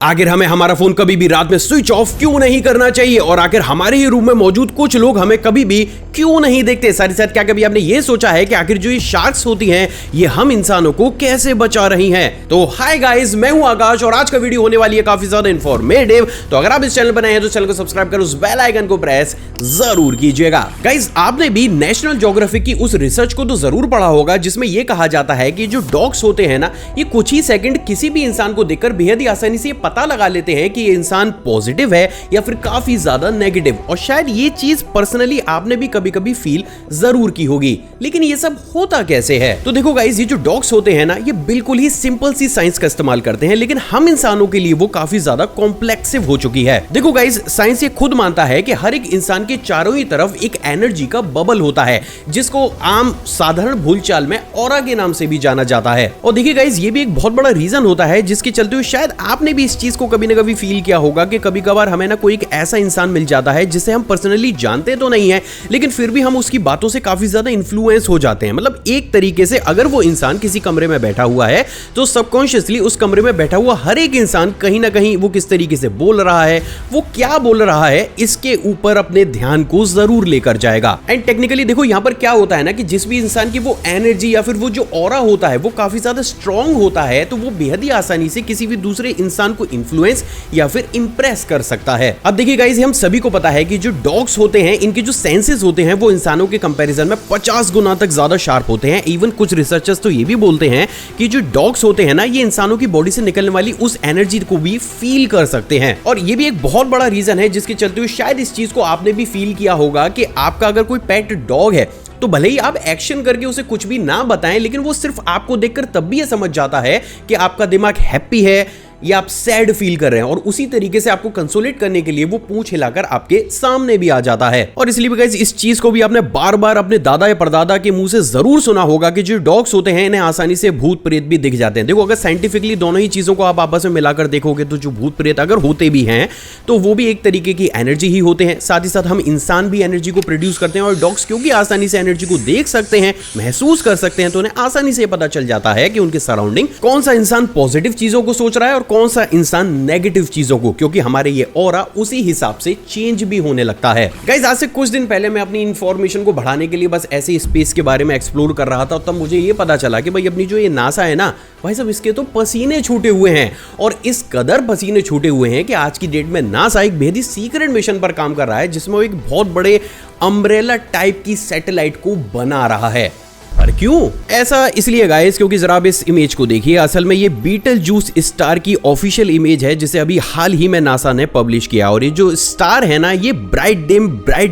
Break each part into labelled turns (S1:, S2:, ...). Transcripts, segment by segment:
S1: आखिर हमें हमारा फोन कभी भी रात में स्विच ऑफ क्यों नहीं करना चाहिए और आखिर हमारे ही रूम में मौजूद कुछ लोग हमें कभी भी क्यों नहीं देखते। साथ ही साथ क्या कभी आपने ये सोचा है कि आखिर जो ये शार्क्स होती हैं ये हम इंसानों को कैसे बचा रही हैं। तो हाय गाइस, मैं हूं आकाश और आज का वीडियो होने वाली है काफी ज्यादा इन्फॉर्मेटिव। तो अगर आप इस चैनल पर नए हैं तो चैनल को सब्सक्राइब कर उस बेल आइकन को प्रेस जरूर कीजिएगा। गाइस, आपने भी नेशनल ज्योग्राफिक की उस रिसर्च को तो जरूर पढ़ा होगा जिसमें यह कहा जाता है कि जो डॉग्स होते हैं ना, ये कुछ ही सेकंड किसी भी इंसान को देखकर बेहद ही आसानी से पता लगा लेते हैं कि ये इंसान पॉजिटिव है या फिर काफी ज्यादा नेगेटिव। और शायद ये चीज पर्सनली आपने भी कभी कभी फील जरूर की होगी। लेकिन ये सब होता कैसे है? तो देखो गाइस, ये जो डॉग्स होते हैं ना, ये बिल्कुल ही सिंपल सी साइंस का इस्तेमाल करते हैं, लेकिन हम इंसानों के लिए वो काफी ज्यादा कॉम्प्लेक्सिव हो चुकी है। देखो गाइस, साइंस ये खुद मानता है कि हर एक इंसान के चारों ही तरफ एक एनर्जी का बबल होता है जिसको आम साधारण भूलचाल में ऑरा के नाम से भी जाना जाता है। और देखिए गाइस, ये भी एक बहुत बड़ा रीजन होता है जिसके चलते हुए शायद आपने भी इस चीज को कभी ना कभी फील किया होगा कि कभी कभार हमें ना कोई एक ऐसा इंसान मिल जाता है जिसे हम पर्सनली जानते तो नहीं है, लेकिन फिर भी हम उसकी बातों से काफी ज्यादा इन्फ्लुएंस हो जाते हैं। मतलब एक तरीके से अगर वो इंसान किसी कमरे में बैठा हुआ है तो सबकॉन्शियसली उस कमरे में बैठा हुआ हर एक इंसान कहीं ना कहीं वो किस तरीके से बोल रहा है, वो क्या बोल रहा है, इसके ऊपर अपने ध्यान को जरूर लेकर जाएगा। एंड टेक्निकली देखो यहां पर क्या होता है ना कि जिस भी इंसान की वो एनर्जी या फिर वो जो ऑरा होता है वो काफी ज्यादा स्ट्रांग होता है, तो वो बेहद ही आसानी से किसी भी दूसरे इंसान को इन्फ्लुएंस या फिर इंप्रेस कर सकता है। अब देखिए गाइस, हम सभी को पता है कि जो डॉग्स होते हैं इनके जो सेंसेस होते हैं वो इंसानों के कंपैरिजन में 50 गुना तक ज्यादा शार्प होते हैं। इवन कुछ रिसर्चर्स तो ये भी बोलते हैं कि जो डॉग्स होते हैं ना, ये इंसानों की बॉडी से निकलने वाली उस एनर्जी को भी फील कर सकते हैं। और ये भी एक बहुत बड़ा रीजन है जिसके चलते हुए शायद इस चीज को आपने भी फील किया होगा कि आपका अगर कोई पेट डॉग है तो भले ही आप एक्शन करके उसे कुछ भी ना बताएं, लेकिन वो सिर्फ आपको देखकर तब भी ये समझ जाता है कि आपका दिमाग हैप्पी है या आप सैड फील कर रहे हैं, और उसी तरीके से आपको कंसोलेट करने के लिए वो पूंछ हिलाकर आपके सामने भी आ जाता है। और इसलिए गाइस, इस चीज को भी आपने बार बार अपने दादा या परदादा के मुंह से जरूर सुना होगा कि जो डॉग्स होते हैं इन्हें आसानी से भूत प्रेत भी दिख जाते हैं। देखो, अगर साइंटिफिकली दोनों ही चीजों को आप आपस में मिलाकर देखोगे तो जो भूत प्रेत अगर होते भी हैं तो वो भी एक तरीके की एनर्जी ही होते हैं। साथ ही साथ हम इंसान भी एनर्जी को प्रोड्यूस करते हैं, और डॉग्स क्योंकि आसानी से एनर्जी को देख सकते हैं, महसूस कर सकते हैं, तो उन्हें आसानी से पता चल जाता है कि उनके सराउंडिंग कौन सा इंसान पॉजिटिव चीजों को सोच रहा है और कौन सा इंसान नेगेटिव चीजों को, क्योंकि हमारे ये ऑरा उसी हिसाब से चेंज भी होने लगता है। गाइस, आज से कुछ दिन पहले मैं अपनी इंफॉर्मेशन को बढ़ाने के लिए बस ऐसे स्पेस के बारे में एक्सप्लोर कर रहा था, तब मुझे ये पता चला कि भाई अपनी जो ये नासा है ना, भाई सब इसके तो पसीने छूटे हुए हैं। और इस कदर पसीने छूटे हुए हैं कि आज की डेट में नासा एक बेहद ही सीक्रेट मिशन पर काम कर रहा है जिसमें वो एक बहुत बड़े अम्ब्रेला टाइप की सैटेलाइट को बना रहा है। पर क्यों ऐसा? इसलिए गाइस, क्योंकि जरा आप इस इमेज को देखिए। असल में ये बीटल जूस स्टार की ऑफिशियल इमेज है जिसे अभी हाल ही में नासा ने पब्लिश किया। और ये जो स्टार है ना, ये ब्राइट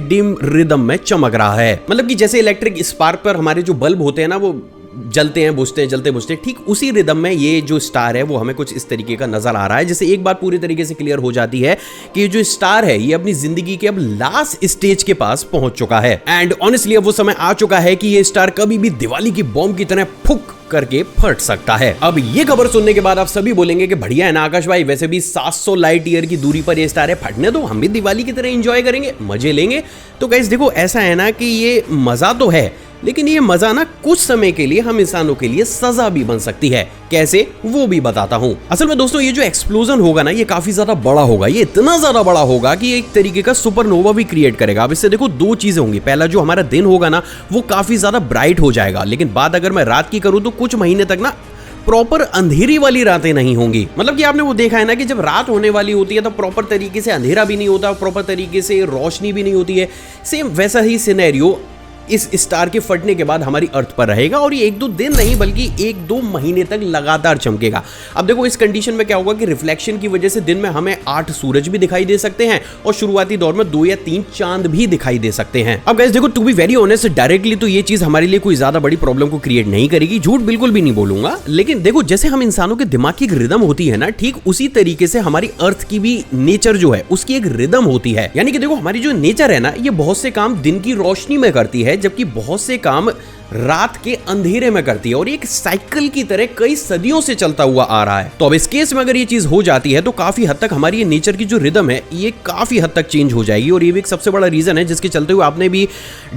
S1: डिम रिदम में चमक रहा है। मतलब कि जैसे इलेक्ट्रिक स्पार्क पर हमारे जो बल्ब होते हैं ना, वो जलते हैं बुझते हैं, जलते बुझते हैं, ठीक उसी रिदम में ये जो स्टार है वो हमें कुछ इस तरीके का नजर आ रहा है। जैसे एक बात पूरी तरीके से क्लियर हो जाती है कि ये जो स्टार है ये अपनी जिंदगी के अब लास्ट स्टेज के पास पहुंच चुका है। एंड ऑनेस्टली अब वो समय आ चुका है कि ये स्टार कभी भी दिवाली की बॉम्ब की तरह फुक करके फट सकता है। अब ये खबर सुनने के बाद आप सभी बोलेंगे कि बढ़िया है ना आकाश भाई, वैसे भी 700 लाइट ईयर की दूरी पर ये स्टार है, फटने दो, हम भी दिवाली की तरह एंजॉय करेंगे, मजे लेंगे। तो गाइस देखो, ऐसा है ना कि ये मजा तो है, लेकिन ये मजा ना कुछ समय के लिए हम इंसानों के लिए सजा भी बन सकती है। कैसे, वो भी बताता हूं। असल में दोस्तों, ये जो एक्सप्लोजन होगा ना, ये काफी ज्यादा बड़ा होगा। ये इतना ज्यादा बड़ा होगा कि एक तरीके का सुपरनोवा भी क्रिएट करेगा। अब इससे देखो दो चीजें होंगी। पहला, जो हमारा दिन होगा ना वो काफी ज्यादा ब्राइट हो जाएगा, लेकिन बात अगर मैं रात की करूं तो कुछ महीने तक ना प्रॉपर अंधेरी वाली रातें नहीं होंगी। मतलब कि आपने वो देखा है ना कि जब रात होने वाली होती है तो प्रॉपर तरीके से अंधेरा भी नहीं होता, प्रॉपर तरीके से रोशनी भी नहीं होती है। सेम वैसा ही सिनेरियो इस स्टार के फटने के बाद हमारी अर्थ पर रहेगा, और ये एक दो दिन नहीं बल्कि एक दो महीने तक लगातार चमकेगा। अब देखो, इस कंडीशन में क्या होगा कि रिफ्लेक्शन की वजह से दिन में हमें 8 सूरज भी दिखाई दे सकते हैं, और शुरुआती दौर में 2 या 3 चांद भी दिखाई दे सकते हैं। अब गाइस देखो, to be very honest, directly तो ये चीज हमारे लिए कोई ज्यादा बड़ी प्रॉब्लम को क्रिएट नहीं करेगी, झूठ बिल्कुल भी नहीं बोलूंगा। लेकिन देखो, जैसे हम इंसानों के दिमाग की एक रिदम होती है ना, ठीक उसी तरीके से हमारी अर्थ की भी नेचर जो है उसकी एक रिदम होती है। यानी कि देखो, हमारी जो नेचर है ना, ये बहुत से काम दिन की रोशनी में करती है, जबकि बहुत से काम रात के अंधेरे में करती है और एक साइकिल की तरह कई सदियों से चलता हुआ आ रहा है। तो अब इस केस में अगर ये चीज हो जाती है तो काफी हद तक हमारी ये नेचर की जो रिदम है ये काफी हद तक चेंज हो जाएगी। और ये भी एक सबसे बड़ा रीजन है जिसके चलते हुए आपने भी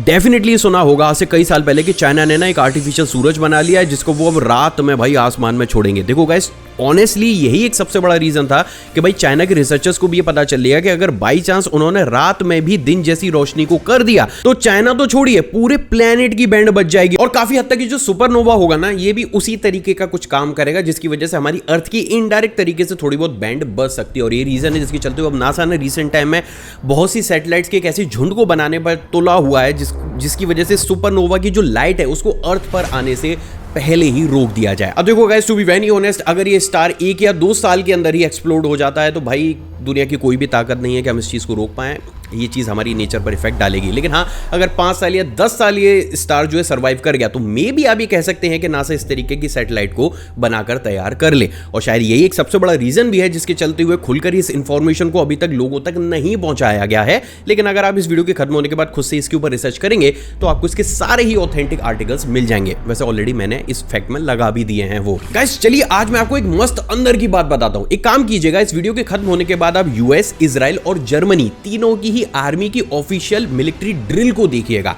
S1: डेफिनेटली सुना होगा आज से कई साल पहले कि चाइना ने ना एक आर्टिफिशियल सूरज बना लिया है जिसको वो अब रात में भाई आसमान में छोड़ेंगे। देखो गाइस, ऑनेस्टली यही एक सबसे बड़ा रीजन था कि भाई चाइना के रिसर्चर्स को भी ये पता चल लिया कि अगर बाई चांस उन्होंने रात में भी दिन जैसी रोशनी को कर दिया तो चाइना तो छोड़िए पूरे प्लेनेट की बैंड बच जाएगी। और काफी हद तक ये जो सुपरनोवा होगा ना ये भी उसी तरीके का कुछ काम करेगा जिसकी वजह से हमारी अर्थ की इनडायरेक्ट तरीके से थोड़ी बहुत बैंड बच सकती है। और ये रीजन है जिसके चलते हुए अब नासा ने रिसेंट टाइम में बहुत सी सैटेलाइट्स के एक ऐसी झुंड को बनाने पर तुला हुआ है जिसकी वजह से सुपरनोवा की जो लाइट है उसको अर्थ पर आने से पहले ही रोक दिया जाए। अब देखो guys, to be very honest, अगर ये स्टार 1 या 2 साल के अंदर ही एक्सप्लोड हो जाता है तो भाई दुनिया की कोई भी ताकत नहीं है कि हम इस चीज को रोक पाएं। ये चीज हमारी नेचर पर इफेक्ट डालेगी। लेकिन हाँ, अगर 5 साल या 10 साल ये स्टार जो है सर्वाइव कर गया तो मे बी आप ये कह सकते हैं कि नासा इस तरीके की सैटेलाइट को बनाकर तैयार कर ले। और शायद यही एक सबसे बड़ा रीजन भी है जिसके चलते हुए खुलकर इस इंफॉर्मेशन को अभी तक लोगों तक नहीं पहुंचाया गया है। लेकिन अगर आप इस वीडियो के खत्म होने के बाद खुद से इसके ऊपर रिसर्च करेंगे तो आपको इसके सारे ही ऑथेंटिक आर्टिकल्स मिल जाएंगे। वैसे ऑलरेडी मैंने इस फैक्ट में लगा भी दिए हैं वो। गाइस चलिए आज मैं आपको एक मस्त अंदर की बात बताता हूं। एक काम कीजिएगा, इस वीडियो के खत्म होने के बाद आप यूएस, इजराइल और जर्मनी तीनों की ही आर्मी की ऑफिशियल मिलिट्री ड्रिल को देखिएगा।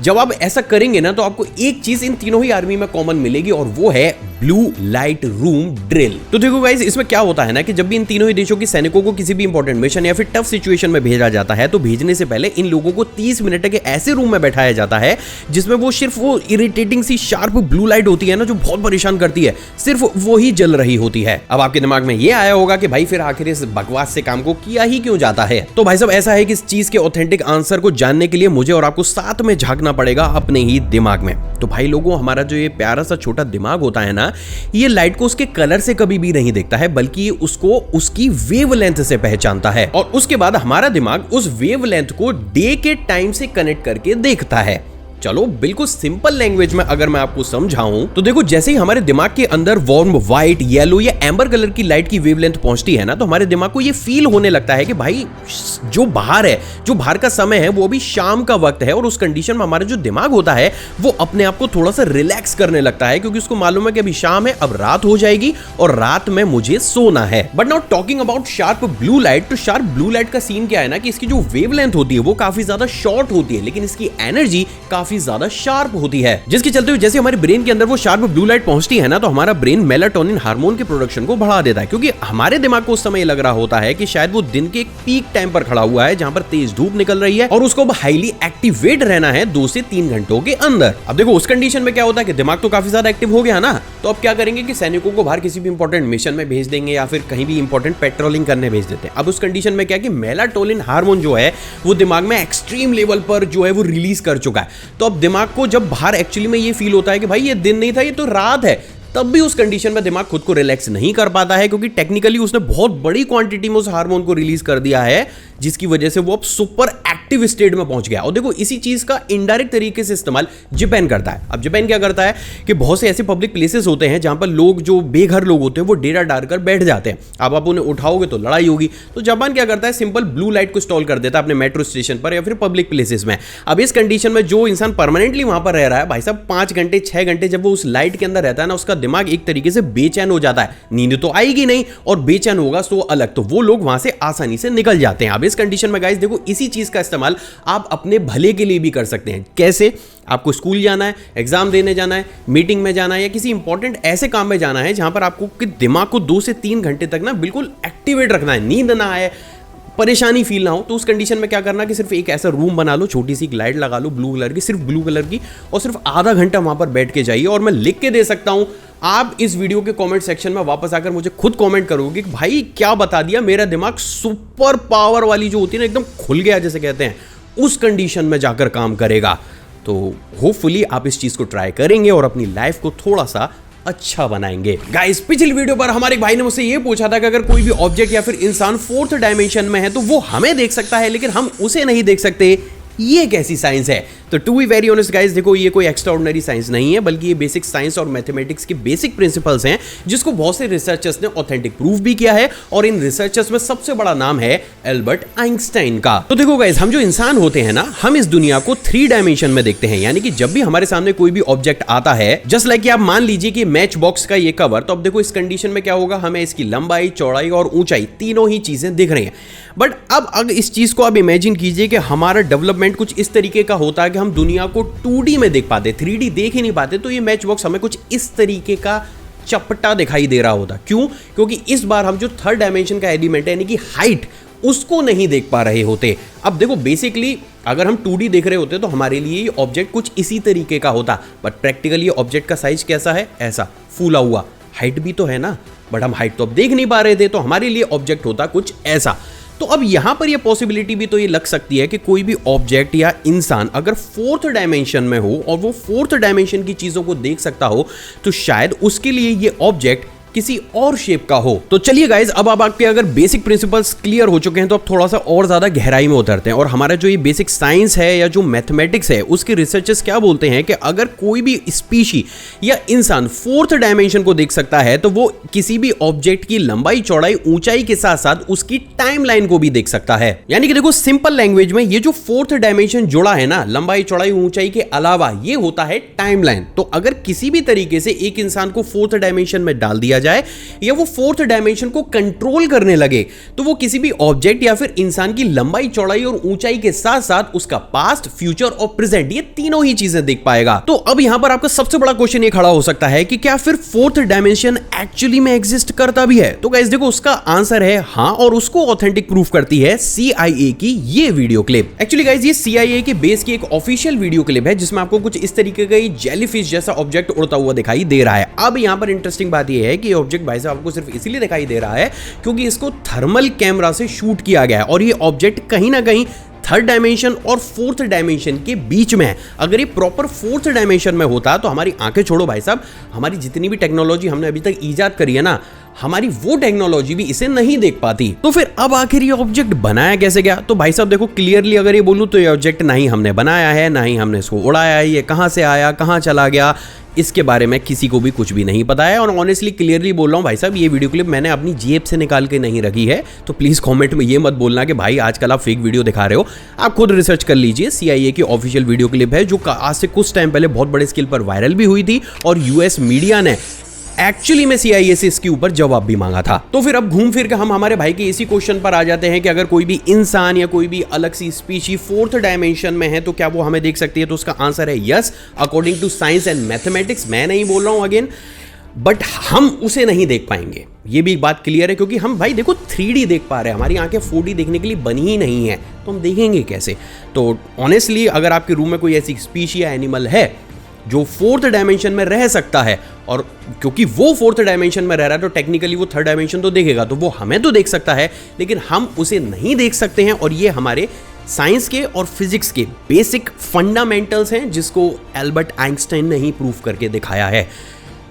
S1: जब आप ऐसा करेंगे ना तो आपको एक चीज इन तीनों ही आर्मी में कॉमन मिलेगी और वो है ब्लू लाइट रूम ड्रिल। तो देखो गाइस, इसमें क्या होता है ना कि जब भी इन तीनों ही देशों के सैनिकों को किसी भी इंपॉर्टेंट मिशन या फिर टफ सिचुएशन में भेजा जाता है तो भेजने से पहले इन लोगों को 30 मिनट के ऐसे रूम में बैठाया जाता है जिसमें वो सिर्फ वो इरिटेटिंग सी शार्प ब्लू लाइट होती है ना जो बहुत परेशान करती है, सिर्फ वो ही जल रही होती है। अब आपके दिमाग में ये आया होगा कि भाई फिर आखिर इस बकवास से काम को किया ही क्यों जाता है। तो भाई साहब ऐसा है कि इस चीज के ऑथेंटिक आंसर को जानने के लिए मुझे और आपको साथ में झांकना पड़ेगा अपने ही दिमाग में। तो भाई लोगों, हमारा जो ये प्यारा सा छोटा दिमाग होता है ना, ये लाइट को उसके कलर से कभी भी नहीं देखता है बल्कि उसको उसकी वेवलेंथ से पहचानता है। और उसके बाद हमारा दिमाग उस वेवलेंथ को डे के टाइम से कनेक्ट करके देखता है। चलो बिल्कुल सिंपल लैंग्वेज में अगर मैं आपको समझाऊं तो देखो, जैसे ही हमारे दिमाग के अंदर वार्म व्हाइट, येलो या एम्बर कलर की लाइट की वेवलेंथ पहुंचती है ना तो हमारे दिमाग को ये फील होने लगता है कि भाई जो बाहर है, जो बाहर का समय है वो अभी शाम का वक्त है। और उस कंडीशन में हमारा जो दिमाग होता है वो अपने आप को थोड़ा सा रिलैक्स करने लगता है क्योंकि उसको मालूम है कि अभी शाम है, अब रात हो जाएगी और रात में मुझे सोना है। But now talking about sharp blue light, तो शार्प ब्लू लाइट का सीन क्या है ना कि इसकी जो वेवलेंथ होती है वो काफी ज्यादा शॉर्ट होती है लेकिन इसकी एनर्जी काफी ज्यादा शार्प होती है, जिसके चलते हुए जैसे हमारे ब्रेन के अंदर वो शार्प ब्लू लाइट पहुंचती है ना तो हमारा ब्रेन मेलाटोनिन हार्मोन के प्रोडक्शन को बढ़ा देता है क्योंकि हमारे दिमाग को उस समय लग रहा होता है कि शायद वो दिन के एक पीक टाइम पर खड़ा हुआ है जहां पर तेज धूप निकल रही है और उसको हाईली एक्टिवेट रहना है 2 से 3 घंटों के अंदर। अब देखो उस कंडीशन में क्या होता है कि दिमाग तो काफी ज्यादा एक्टिव हो गया ना, तो अब क्या करेंगे कि सैनिकों को बाहर किसी भी इंपॉर्टेंट मिशन में भेज देंगे या फिर कहीं भी इंपॉर्टेंट पेट्रोलिंग करने भेज देते हैं। अब उस कंडीशन में क्या कि मेलाटोनिन हार्मोन जो है वो दिमाग में एक्सट्रीम लेवल पर जो है वो रिलीज कर चुका है। तो अब दिमाग को जब बाहर एक्चुअली में ये फील होता है कि भाई ये दिन नहीं था, ये तो रात है, तब भी उस कंडीशन में दिमाग खुद को रिलैक्स नहीं कर पाता है क्योंकि टेक्निकली उसने बहुत बड़ी क्वांटिटी में उस हार्मोन को रिलीज कर दिया है जिसकी वजह से वो अब सुपर एक्टिव स्टेट में पहुंच गया। और देखो इसी चीज का इनडायरेक्ट तरीके से इस्तेमाल जापान करता है। अब जापान क्या करता है कि बहुत से ऐसे पब्लिक प्लेसेस होते हैं जहां पर लोग जो बेघर लोग होते हैं वो डेरा डालकर बैठ जाते हैं। अब आप उन्हें उठाओगे तो लड़ाई होगी, तो जापान क्या करता है सिंपल ब्लू लाइट को इंस्टॉल कर देता है अपने मेट्रो स्टेशन पर या फिर पब्लिक प्लेसेस में। अब इस कंडीशन में जो इंसान परमानेंटली वहां पर रह रहा है भाई साहब 5 घंटे 6 घंटे जब वो उस लाइट के अंदर रहता है ना उसका दिमाग एक तरीके से बेचैन हो जाता है। नींद तो आएगी नहीं और बेचैन होगा तो अलग, तो वो लोग वहां से आसानी से निकल जाते हैं। अब इस कंडीशन में गाइस देखो इसी चीज का इस्तेमाल आप अपने भले के लिए भी कर सकते हैं। कैसे? आपको स्कूल जाना है, एग्जाम देने जाना है, मीटिंग में जाना है या किसी इंपॉर्टेंट ऐसे काम में जाना है जहां पर आपको दिमाग को 2 से 3 घंटे तक ना बिल्कुल एक्टिवेट रखना है, नींद ना आए, परेशानी फील ना हो। तो उस कंडीशन में क्या करना कि सिर्फ एक ऐसा रूम बना लो, छोटी सी लाइट लगा लो ब्लू कलर की, सिर्फ ब्लू कलर की, और सिर्फ आधा घंटा वहां पर बैठ के जाइए। और मैं लिख के दे सकता हूं, आप इस वीडियो के कमेंट सेक्शन में वापस आकर मुझे खुद कमेंट करोगे कि भाई क्या बता दिया, मेरा दिमाग सुपर पावर वाली जो होती है ना एकदम खुल गया जैसे कहते हैं, उस कंडीशन में जाकर काम करेगा। तो होपफुली आप इस चीज को ट्राई करेंगे और अपनी लाइफ को थोड़ा सा अच्छा बनाएंगे। गाइस पिछली वीडियो पर हमारे भाई ने मुझसे ये पूछा था कि अगर कोई भी ऑब्जेक्ट या फिर इंसान 4th डायमेंशन में है तो वो हमें देख सकता है लेकिन हम उसे नहीं देख सकते, ये कैसी साइंस है? तो to be very honest guys, देखो ये कोई एक्स्ट्राऑर्डिनरी साइंस नहीं है, बल्कि ये बेसिक साइंस और मैथमेटिक्स के बेसिक प्रिंसिपल्स हैं, जिसको बहुत से रिसर्चर्स ने ऑथेंटिक प्रूफ भी किया है। और इन रिसर्चर्स में सबसे बड़ा नाम है एल्बर्ट आइंस्टाइन का। तो देखो गाइस, हम जो इंसान होते हैं ना, हम इस दुनिया को 3 डायमेंशन में देखते हैं। यानी कि जब भी हमारे सामने कोई भी ऑब्जेक्ट आता है, जस्ट लाइक आप मान लीजिए कि मैच बॉक्स का ये कवर, तो अब देखो इस कंडीशन में क्या होगा, हमें इसकी लंबाई, चौड़ाई और ऊंचाई तीनों ही चीजें दिख रही हैं। बट अब अगर इस चीज को आप इमेजिन कीजिए कि हमारा डेवलपमेंट कुछ इस तरीके का होता है कि हम दुनिया को 2D में देख पाते, 3D देख ही नहीं पाते, तो ये मैच बॉक्स हमें कुछ इस तरीके का चपटा दिखाई दे रहा होता। क्यों? क्योंकि इस बार हम जो 3rd डायमेंशन का एलिमेंट है, यानी कि हाइट, उसको नहीं देख पा रहे होते। अब देखो बेसिकली अगर हम 2D देख रहे होते तो हमारे लिए ये ऑब्जेक्ट कुछ इसी तरीके का होता, बट प्रैक्टिकली ये ऑब्जेक्ट का साइज कैसा है? ऐसा फूला हुआ। हाइट भी तो है ना, बट हम हाइट तो अब देख नहीं पा रहे थे, तो हमारे लिए ऑब्जेक्ट होता कुछ ऐसा। तो अब यहां पर ये पॉसिबिलिटी भी तो ये लग सकती है कि कोई भी ऑब्जेक्ट या इंसान अगर 4th डायमेंशन में हो और वो 4th डायमेंशन की चीजों को देख सकता हो, तो शायद उसके लिए ये ऑब्जेक्ट किसी और शेप का हो। तो चलिए गाइज, अब आपके अगर बेसिक प्रिंसिपल्स क्लियर हो चुके हैं, तो अब थोड़ा सा और ज्यादा गहराई में उतरते हैं। और हमारा जो ये बेसिक साइंस है या जो मैथमेटिक्स है, उसके रिसर्चर्स क्या बोलते हैं कि अगर कोई भी स्पीशी या इंसान 4th डायमेंशन को देख सकता है, तो वो किसी भी ऑब्जेक्ट की लंबाई, चौड़ाई, ऊंचाई के साथ साथ उसकी टाइमलाइन को भी देख सकता है। यानी कि देखो सिंपल लैंग्वेज में, ये जो 4th डायमेंशन जुड़ा है ना, लंबाई, चौड़ाई, ऊंचाई के अलावा, ये होता है टाइमलाइन। तो अगर किसी भी तरीके से एक इंसान को 4th डायमेंशन में डाल दिया जाए या वो 4th डायमेंशन को कंट्रोल करने लगे, तो वो किसी भी ऑब्जेक्ट या फिर इंसान की लंबाई, चौड़ाई और ऊंचाई के साथ साथ उसका पास्ट, फ्यूचर और प्रेजेंट, ये तीनों ही चीजें देख पाएगा। तो अब यहां पर आपका सबसे बड़ा क्वेश्चन ये खड़ा हो सकता है कि क्या फिर 4th डायमेंशन एक्चुअली में एग्जिस्ट करता भी है? तो गाइस देखो, उसका आंसर है हां, और उसको ऑथेंटिक प्रूफ करती है CIA की ये वीडियो क्लिप। एक्चुअली गाइस, ये CIA के बेस की एक ऑफिशियल वीडियो क्लिप है, जिसमें आपको कुछ इस तरीके का जेलीफिश जैसा ऑब्जेक्ट उड़ता हुआ दिखाई दे रहा है। अब यहां पर इंटरेस्टिंग बात यह है कि ऑब्जेक्ट भाई साहब आपको सिर्फ इसीलिए दिखाई दे रहा है क्योंकि इसको थर्मल कैमरा से शूट किया गया है, और ये ऑब्जेक्ट कहीं ना कहीं 3rd डायमेंशन और 4th डायमेंशन के बीच में है। अगर ये प्रॉपर 4th डायमेंशन में होता तो हमारी आंखें छोड़ो भाई साहब, हमारी जितनी भी टेक्नोलॉजी हमने अभी तक ईजाद करी है ना, हमारी वो टेक्नोलॉजी भी इसे नहीं देख पाती। तो फिर अब आखिर ये ऑब्जेक्ट बनाया कैसे गया? तो भाई साहब देखो, क्लियरली अगर ये बोलूं तो ये ऑब्जेक्ट ना ही हमने बनाया है, ना ही हमने इसको उड़ाया है। ये कहां से आया, कहां चला गया, इसके बारे में किसी को भी कुछ भी नहीं पता है। और ऑनेस्टली क्लियरली बोल रहा हूं भाई साहब, ये वीडियो क्लिप मैंने अपनी जेब से निकाल के नहीं रखी है। तो प्लीज कमेंट में ये मत बोलना कि भाई आजकल आप फेक वीडियो दिखा रहे हो। आप खुद रिसर्च कर लीजिए। CIA की ऑफिशियल वीडियो क्लिप है, जो आज से कुछ टाइम पहले बहुत बड़े स्केल पर वायरल भी हुई थी, और US मीडिया ने एक्चुअली में CIA से इसके ऊपर जवाब भी मांगा था। तो फिर अब घूम फिर के हम हमारे भाई के इसी क्वेश्चन पर आ जाते हैं कि अगर कोई भी इंसान या कोई भी अलग सी स्पीशी 4th डायमेंशन में है, तो क्या वो हमें देख सकती है? तो उसका आंसर है yes, according to science and mathematics. मैं नहीं बोल रहा हूं अगेन, बट हम उसे नहीं देख पाएंगे, ये भी एक बात क्लियर है। क्योंकि हम भाई देखो 3D देख पा रहे हैं, हमारी आंखें 4D देखने के लिए बनी ही नहीं है, तो हम देखेंगे कैसे? तो ऑनेस्टली अगर आपके रूम में कोई ऐसी स्पीशी या एनिमल है जो 4th डायमेंशन में रह सकता है, और क्योंकि वो 4th डायमेंशन में रह रहा है, तो टेक्निकली वो 3rd डायमेंशन तो देखेगा, तो वो हमें तो देख सकता है, लेकिन हम उसे नहीं देख सकते हैं। और ये हमारे साइंस के और फिजिक्स के बेसिक फंडामेंटल्स हैं, जिसको एल्बर्ट आइंस्टाइन ने ही प्रूफ करके दिखाया है।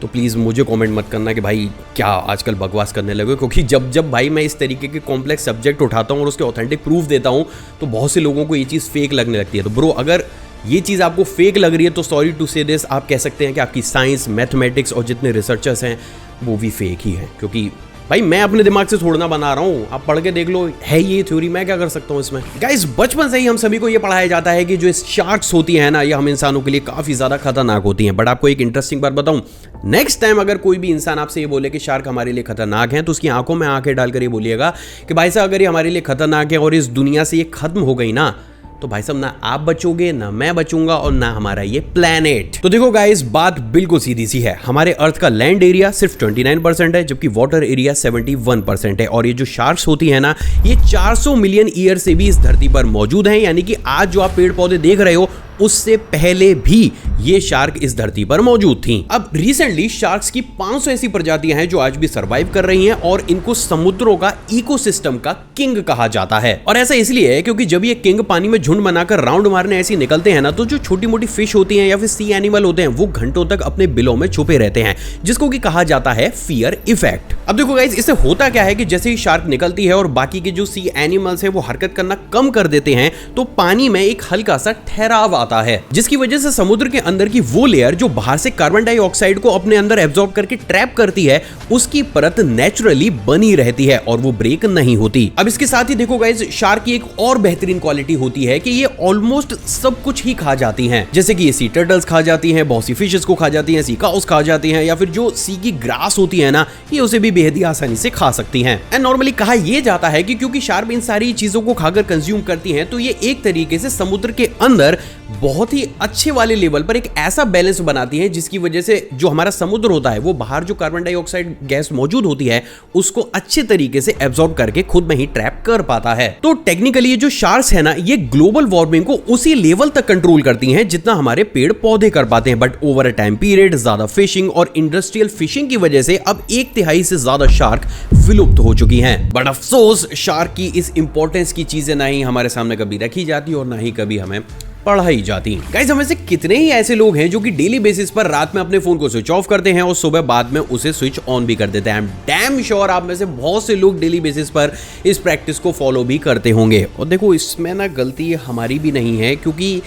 S1: तो प्लीज़ मुझे कमेंट मत करना कि भाई क्या आजकल बकवास करने लगे, क्योंकि जब भाई मैं इस तरीके के कॉम्प्लेक्स सब्जेक्ट उठाता हूँ और उसके ऑथेंटिक प्रूफ देता हूँ, तो बहुत से लोगों को ये चीज़ फेक लगने लगती है। तो ब्रो, अगर ये चीज़ आपको फेक लग रही है, तो सॉरी टू से दिस, आप कह सकते हैं कि आपकी साइंस, मैथमेटिक्स और जितने रिसर्चर्स हैं वो भी फेक ही हैं। क्योंकि भाई मैं अपने दिमाग से थोड़ा ना बना रहा हूँ, आप पढ़ के देख लो, है ये थ्योरी, मैं क्या कर सकता हूँ इसमें? गाइस, बचपन से ही हम सभी को ये पढ़ाया जाता है कि जो शार्क्स होती है ना, ये हम इंसानों के लिए काफ़ी ज़्यादा खतरनाक होती हैं। बट आपको एक इंटरेस्टिंग बात बताऊँ, नेक्स्ट टाइम अगर कोई भी इंसान आपसे ये बोले कि शार्क हमारे लिए खतरनाक है, तो उसकी आंखों में आंखें डालकर ये बोलिएगा कि भाई साहब अगर ये हमारे लिए खतरनाक है और इस दुनिया से ये खत्म हो गई ना, तो भाई साहब ना आप बचोगे, ना मैं बचूंगा, और ना हमारा ये प्लेनेट। तो देखो गाइस, बात बिल्कुल सीधी सी है। हमारे अर्थ का लैंड एरिया सिर्फ 29% है, जबकि वाटर एरिया 71% है। और ये जो शार्क्स होती है ना, ये 400 मिलियन ईयर से भी इस धरती पर मौजूद हैं। यानी कि आज जो आप पेड़ पौधे देख रहे हो, उससे पहले भी ये शार्क इस धरती पर मौजूद थी। अब रिसेंटली शार्क्स की 500 ऐसी प्रजातियां हैं जो आज भी सरवाइव कर रही हैं और इनको समुद्रों का इकोसिस्टम का किंग कहा जाता है। और ऐसा इसलिए है क्योंकि जब ये किंग पानी में झुंड बनाकर राउंड मारने ऐसे निकलते हैं ना, तो जो छोटी मोटी फिश होती हैं या फिर सी एनिमल होते हैं वो घंटों तक अपने बिलों में छुपे रहते हैं, जिसको कि कहा जाता है फियर इफेक्ट। अब देखो गाइस, इससे होता क्या है कि जैसे ही शार्क निकलती है और बाकी के जो सी एनिमल्स है वो हरकत करना कम कर देते हैं, तो पानी में एक हल्का सा ठहराव आता है, जिसकी वजह से समुद्र के अंदर की वो लेयर जो बाहर से कार्बन डाइऑक्साइड को अपने अंदर एब्जॉर्ब करके ट्रैप करती है, उसकी परत नेचुरली बनी रहती है और वो ब्रेक नहीं होती। अब इसके साथ ही देखो गाइस, शार्क की एक और बेहतरीन क्वालिटी होती है कि ये ऑलमोस्ट सब कुछ ही खा जाती हैं, जैसे कि ये सी टर्टल्स खा जाती हैं, बहुत सी फिशेस को खा जाती हैं, सी काउस खा जाती हैं, या फिर जो सी की ग्रास होती है ना, ये उसे भी बेहद ही आसानी से खा सकती हैं। एंड नॉर्मली कहा यह जाता है कि क्योंकि शार्क इन सारी चीजों को खाकर कंज्यूम करती हैं, तो ये एक तरीके से समुद्र के अंदर बहुत ही अच्छे वाले लेवल पर एक ऐसा बैलेंस बनाती है, जिसकी वजह से जो हमारा समुद्र होता है वो बाहर जो कार्बन डाइऑक्साइड गैस मौजूद होती है उसको अच्छे तरीके से एब्जॉर्ब करके खुद में ही ट्रैप कर पाता है। तो टेक्निकली ये जो शार्क्स है ना, ये ग्लोबल वार्मिंग को उसी लेवल तक कंट्रोल करती हैं जितना हमारे पेड़ पौधे कर पाते हैं। But over a time period ज्यादा फिशिंग और इंडस्ट्रियल फिशिंग की वजह से अब 1/3 से ज्यादा शार्क विलुप्त हो चुकी हैं। बट अफसोस, शार्क की इस इंपॉर्टेंस की चीजें ना ही हमारे सामने कभी रखी जाती और ना ही कभी हमें पढ़ाई जाती। गाइस, हमें से कितने ही ऐसे लोग हैं जो कि डेली बेसिस पर रात में अपने फोन को स्विच ऑफ करते हैं और सुबह बाद में उसे स्विच ऑन भी कर देते हैं। आई एम डैम श्योर आप में से बहुत से लोग डेली बेसिस पर इस प्रैक्टिस को फॉलो भी करते होंगे। और देखो, इसमें ना गलती हमारी भी नहीं है, क्योंकि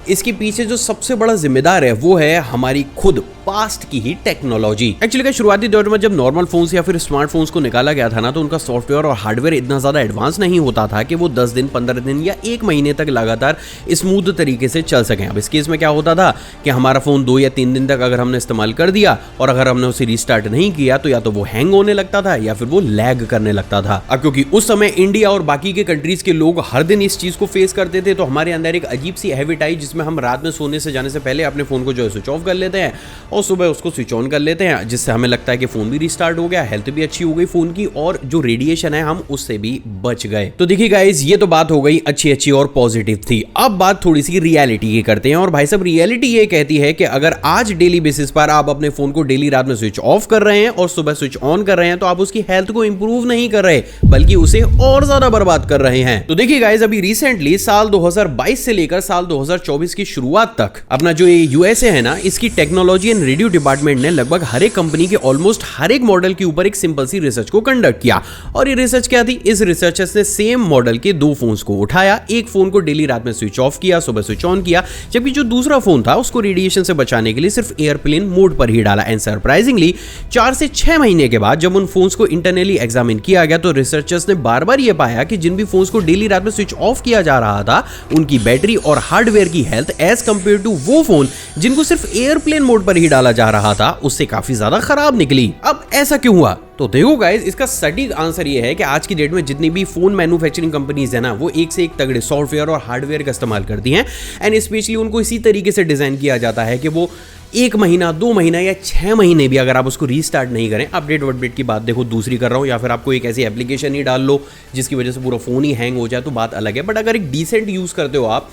S1: इसके पीछे जो सबसे बड़ा जिम्मेदार है वो है हमारी खुद पास्ट की ही टेक्नोलॉजी। एक्चुअली का शुरुआती दौर में जब नॉर्मल फोन्स या फिर स्मार्टफोन्स को निकाला गया था ना, तो उनका सॉफ्टवेयर और हार्डवेयर इतना ज्यादा एडवांस नहीं होता था कि वो 10 दिन 15 दिन या 1 महीने तक लगातार स्मूथ तरीके से चल सकें। अब इस केस में क्या होता था कि हमारा फोन 2 या 3 दिन तक अगर हमने इस्तेमाल कर दिया और अगर हमने उसे रिस्टार्ट नहीं किया, तो या तो वो हैंग होने लगता था या फिर वो लैग करने लगता था। अब क्योंकि उस समय इंडिया और बाकी के कंट्रीज के लोग हर दिन इस चीज को फेस करते थे, तो हमारे अंदर एक अजीब सी हैबिट आई जिसमें हम रात में सोने से जाने से पहले अपने फोन को जो है स्विच ऑफ कर लेते हैं और सुबह उसको स्विच ऑन कर लेते हैं, जिससे हमें लगता है कि फोन भी रिस्टार्ट हो गया, हेल्थ भी अच्छी हो गई फोन की, और जो रेडिएशन है हम उससे भी बच गए। तो देखिए गाइस, ये तो बात हो गई अच्छी और पॉजिटिव थी। अब बात थोड़ी सी रियलिटी की करते हैं। और भाई साहब, रियलिटी ये कहती है कि अगर आज डेली बेसिस पर आप अपने फोन को डेली रात में स्विच ऑफ कर रहे हैं और सुबह स्विच ऑन कर रहे हैं, तो आप उसकी हेल्थ को इंप्रूव नहीं कर रहे बल्कि उसे और ज्यादा बर्बाद कर रहे हैं। तो देखिए गाइस, अभी रिसेंटली साल 2022 से लेकर साल 2024 की शुरुआत तक अपना जो ये यूएसए है ना, इसकी टेक्नोलॉजी एंड रेडियो डिपार्टमेंट ने लगभग हर एक कंपनी के ऑलमोस्ट हर एक मॉडल के ऊपर एक सिंपल सी रिसर्च को कंडक्ट किया। और ये रिसर्च क्या थी? इस रिसर्चर्स ने सेम मॉडल के 2 फोन्स को उठाया, एक फोन को डेली रात में स्विच ऑफ किया, सुबह स्विच ऑन किया, जबकि जो दूसरा फोन था उसको रेडिएशन से बचाने के लिए सिर्फ एयरप्लेन मोड पर ही डाला। एंड सरप्राइजिंगली 4 से 6 महीने के बाद जब उन फोन्स को इंटरनली एग्जामिन किया गया, तो रिसर्चर्स ने बार बार ये पाया कि जिन भी फोन्स को डेली रात में स्विच ऑफ किया जा रहा था, उनकी बैटरी और हार्डवेयर की हेल्थ एज कंपेयर टू वो फोन जिनको सिर्फ एयरप्लेन मोड पर ही डाला जा रहा था, उससे काफी ज्यादा खराब निकली। अब ऐसा क्यों हुआ? तो देखो गाइस, इसका सटीक आंसर ये है कि आज की डेट में जितनी भी फोन मैन्युफैक्चरिंग कंपनीज है ना, वो एक से एक तगड़े सॉफ्टवेयर और हार्डवेयर का इस्तेमाल करती हैं। एंड स्पेशली उनको इसी तरीके से डिजाइन किया जाता है कि वो 1 महीना, 2 महीना या 6 महीने भी अगर आप उसको रीस्टार्ट नहीं करें, अपडेट की बात देखो दूसरी कर रहा हूँ, या फिर आपको एक ऐसी एप्लीकेशन ही डाल लो जिसकी वजह से पूरा फोन ही हैंग हो जाए, तो बात अलग है। बट अगर एक डिसेंट यूज करते हो आप,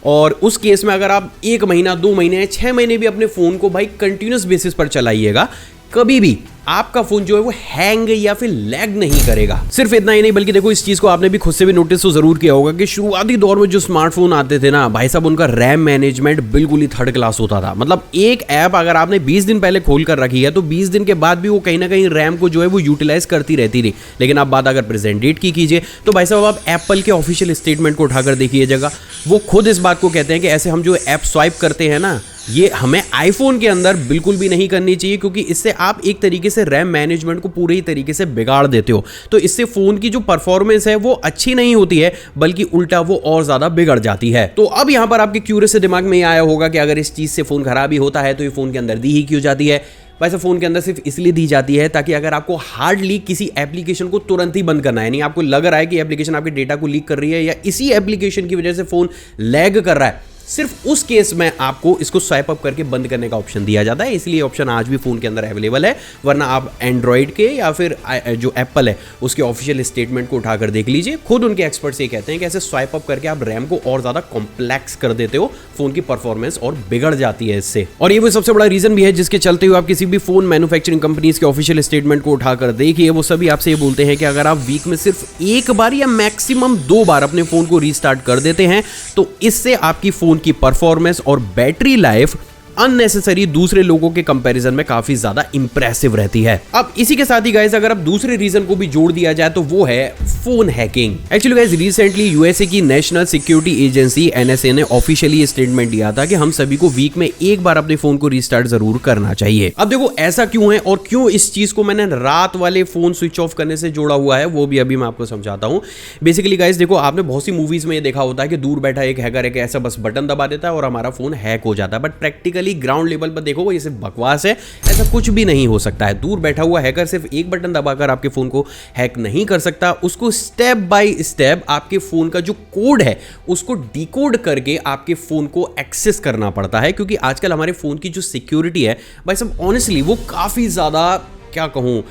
S1: और उस केस में अगर आप 1 महीना, 2 महीने या 6 महीने भी अपने फोन को भाई कंटिन्यूस बेसिस पर चलाइएगा, कभी भी आपका फोन जो है वो हैंग या फिर लैग नहीं करेगा। सिर्फ इतना ही नहीं, बल्कि देखो, इस चीज को आपने भी खुद से भी नोटिस तो जरूर किया होगा कि शुरुआती दौर में जो स्मार्टफोन आते थे ना, भाई साहब, उनका रैम मैनेजमेंट बिल्कुल ही थर्ड क्लास होता था। मतलब एक ऐप अगर आपने 20 दिन पहले खोल कर रखी है, तो 20 दिन के बाद भी वो कहीं ना कहीं रैम को जो है वो यूटिलाइज करती रहती थी। लेकिन आप बात अगर प्रेजेंट डेट की कीजिए, तो भाई साहब आप एप्पल के ऑफिशियल स्टेटमेंट को उठाकर देखिएगा, वो खुद इस बात को कहते हैं कि ऐसे हम जो ऐप स्वाइप करते हैं ना, ये हमें आईफोन के अंदर बिल्कुल भी नहीं करनी चाहिए, क्योंकि इससे आप एक तरीके से रैम मैनेजमेंट को पूरे ही तरीके से बिगाड़ देते हो। तो इससे फोन की जो परफॉर्मेंस है वो अच्छी नहीं होती है, बल्कि उल्टा वो और ज्यादा बिगड़ जाती है। तो अब यहां पर आपके क्यूरियस से दिमाग में आया होगा कि अगर इस चीज से फोन खराब ही होता है, तो ये फोन के अंदर दी ही क्यों जाती है? वैसे फोन के अंदर सिर्फ इसलिए दी जाती है ताकि अगर आपको हार्डली किसी एप्लीकेशन को तुरंत ही बंद करना है, नहीं आपको लग रहा है कि एप्लीकेशन आपके डेटा को लीक कर रही है या इसी एप्लीकेशन की वजह से फोन लैग कर रहा है, सिर्फ उस केस में आपको इसको स्वाइप अप करके बंद करने का ऑप्शन दिया जाता है। इसलिए ऑप्शन आज भी फोन के अंदर अवेलेबल है, वरना आप एंड्रॉइड के या फिर जो एप्पल है उसके ऑफिशियल स्टेटमेंट को उठाकर देख लीजिए। खुद उनके एक्सपर्ट्स ये कहते हैं कि ऐसे स्वाइप अप करके आप रैम को और ज्यादा कॉम्प्लेक्स कर देते हो फोन की परफॉर्मेंस और बिगड़ जाती है इससे। और ये वो सबसे बड़ा रीजन भी है जिसके चलते हुए आप किसी भी फोन मैन्युफैक्चरिंग कंपनीज के ऑफिशियल स्टेटमेंट को उठाकर देखिए, वो सभी आपसे ये बोलते हैं कि अगर आप वीक में सिर्फ एक बार या मैक्सिमम 2 बार अपने फोन को रीस्टार्ट कर देते हैं तो इससे आपकी फोन की परफॉर्मेंस और बैटरी लाइफ अननेसेसरी दूसरे लोगों के कंपैरिजन में काफी ज्यादा इंप्रेसिव रहती है। अब इसी के साथ ही गाइस अगर अब दूसरे रीजन को भी जोड़ दिया जाए तो वो है phone hacking. Actually guys recently USA की नेशनल सिक्योरिटी एजेंसी एनएसए ने ऑफिशियली स्टेटमेंट दिया था कि हम सभी को वीक में एक बार अपने फोन को रीस्टार्ट जरूर करना चाहिए। अब देखो ऐसा क्यों है और क्यों इस चीज को मैंने रात वाले फोन स्विच ऑफ करने से जोड़ा हुआ है वो भी अभी मैं आपको समझाता हूं। बेसिकली गाइस देखो आपने बहुत सी मूवीज में ये देखा होता है कि दूर बैठा एक हैकर है कि ऐसा बस बटन दबा देता है और हमारा फोन हैक हो जाता है, बट प्रैक्टिकली ग्राउंड लेवल पर देखो ये सिर्फ बकवास है, ऐसा कुछ भी नहीं हो सकता है। दूर बैठा हुआ हैकर सिर्फ एक बटन दबाकर आपके फोन को हैक नहीं कर सकता, उसको स्टेप बाय स्टेप आपके फोन का जो कोड है उसको डिकोड करके आपके फोन को एक्सेस करना पड़ता है, क्योंकि आजकल हमारे फोन की जो सिक्योरिटी है भाई सब ऑनेस्टली वो काफी ज्यादा क्या कहूं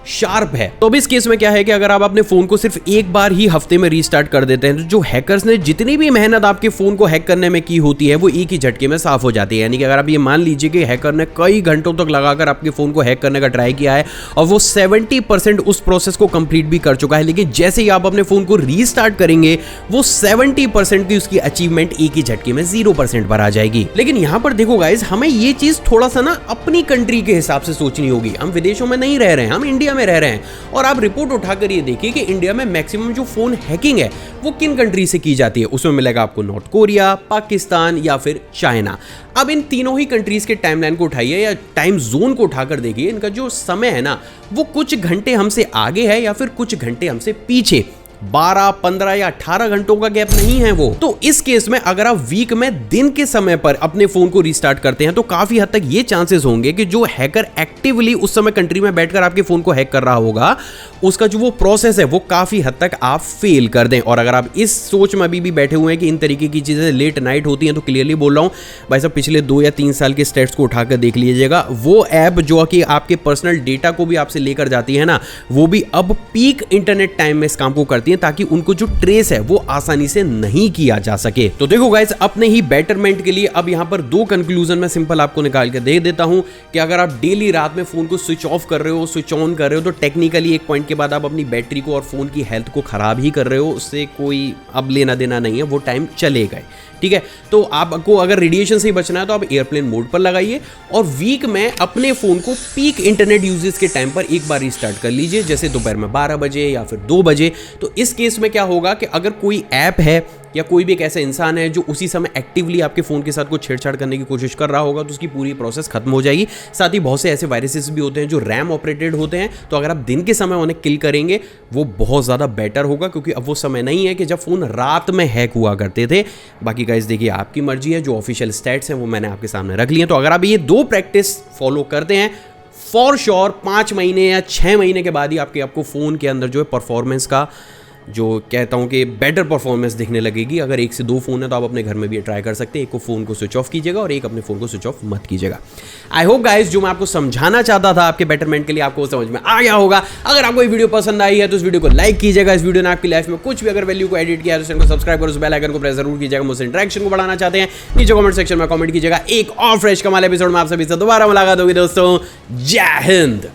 S1: शार्प है। तो अब इस केस में क्या है कि अगर आप अपने फोन को सिर्फ एक बार ही हफ्ते में रीस्टार्ट कर देते हैं तो जो हैकर्स ने जितनी भी मेहनत आपके फोन को हैक करने में की होती है वो एक ही झटके में साफ हो जाती है। यानी कि अगर आप ये मान लीजिए कि हैकर ने कई घंटों तक लगाकर आपके फोन को हैक करने का ट्राई किया है और वो 70% उस प्रोसेस को कंप्लीट भी कर चुका है, लेकिन जैसे ही आप अपने फोन को रीस्टार्ट करेंगे वो 70% की उसकी अचीवमेंट एक ही झटके में 0% पर आ जाएगी। लेकिन यहां पर देखो गाइस हमें ये चीज थोड़ा सा ना अपनी कंट्री के हिसाब से सोचनी होगी। हम विदेशों में नहीं रह रहे हैं, हम इंडिया में रह रहे हैं और आप रिपोर्ट उठाकर ये देखिए कि इंडिया में मैक्सिमम जो फोन हैकिंग है वो किन कंट्री से की जाती है। उसमें मिलेगा आपको नॉर्थ कोरिया, पाकिस्तान या फिर चाइना। अब इन तीनों ही कंट्रीज के टाइमलाइन को उठाइए या टाइम जोन को उठाकर देखिए, इनका जो समय है ना वो कुछ घंटे हमसे आगे है या फिर कुछ घंटे हमसे पीछे। 12, 15 या 18 घंटों का गैप नहीं है वो। तो इस केस में अगर आप वीक में दिन के समय पर अपने फोन को रीस्टार्ट करते हैं तो काफी हद तक ये चांसेस होंगे कि जो हैकर एक्टिवली उस समय कंट्री में बैठकर आपके फोन को हैक कर रहा होगा उसका जो वो प्रोसेस है वो काफी हद तक आप फेल कर दें। और अगर आप इस सोच में अभी भी बैठे हुए हैं कि इन तरीके की चीजें लेट नाइट होती हैं तो क्लियरली बोल रहा हूं भाई साहब पिछले 2 या 3 साल के स्टेट्स को उठाकर देख लीजिएगा। वो ऐप जो कि आपके पर्सनल डेटा को भी आपसे लेकर जाती है ना वो भी अब पीक इंटरनेट टाइम में इस काम को करती है ताकि उनको जो ट्रेस है वो आसानी से नहीं किया जा सके। तो देखो गाइस अपने ही बेटरमेंट के लिए अब यहां पर 2 कंक्लूजन मैं सिंपल आपको निकाल के दे देता हूं कि अगर आप डेली रात में फोन को स्विच ऑफ कर रहे हो स्विच ऑन कर रहे हो तो टेक्निकली एक पॉइंट के बाद आप अपनी बैटरी को और फोन की हेल्थ को खराब ही कर रहे हो, उससे कोई अब लेना देना नहीं है, वो टाइम चलेगा। ठीक है, तो आपको अगर रेडिएशन से ही बचना है तो आप एयरप्लेन मोड पर लगाइए और वीक में अपने फोन को पीक इंटरनेट यूजेस के टाइम पर एक बार रीस्टार्ट कर लीजिए, जैसे दोपहर में 12 बजे या फिर 2 बजे। तो इस केस में क्या होगा कि अगर कोई ऐप है या कोई भी एक ऐसा इंसान है जो उसी समय एक्टिवली आपके फोन के साथ कुछ छेड़छाड़ करने की कोशिश कर रहा होगा तो उसकी पूरी प्रोसेस खत्म हो जाएगी। साथ ही बहुत से ऐसे वायरसेस भी होते हैं जो रैम ऑपरेटेड होते हैं, तो अगर आप दिन के समय उन्हें किल करेंगे वो बहुत ज़्यादा बेटर होगा, क्योंकि अब वो समय नहीं है कि जब फोन रात में हैक हुआ करते थे। बाकी गाइस देखिए आपकी मर्जी है, जो ऑफिशियल स्टैट्स हैं वो मैंने आपके सामने रख लिए। तो अगर आप ये 2 प्रैक्टिस फॉलो करते हैं फॉर श्योर 5 महीने या 6 महीने के बाद ही आपको फ़ोन के अंदर जो है परफॉर्मेंस का जो कहता हूं कि बेटर परफॉर्मेंस दिखने लगेगी। अगर 1 से 2 फोन है तो आप अपने घर में भी ट्राई कर सकते हैं। एक को फोन को स्विच ऑफ कीजिएगा और एक अपने फोन को स्विच ऑफ मत कीजिएगा। आई होप गाइस जो मैं आपको समझाना चाहता था आपके बेटरमेंट के लिए आपको समझ में आ गया होगा। अगर आपको ये वीडियो पसंद आई है तो इस वीडियो को लाइक कीजिएगा। इस वीडियो ने आपकी लाइफ में कुछ भी अगर वैल्यू को एडिट किया है तो चैनल को सब्सक्राइब करो, उस बेल आइकन को प्रेस जरूर कीजिएगा। मुझसे इंटरेक्शन को बढ़ाना चाहते हैं नीचे कमेंट सेक्शन में कमेंट कीजिएगा। एक और फ्रेश कमाल एपिसोड में आप सभी से दोबारा मुलाकात होगी दोस्तों। जय हिंद।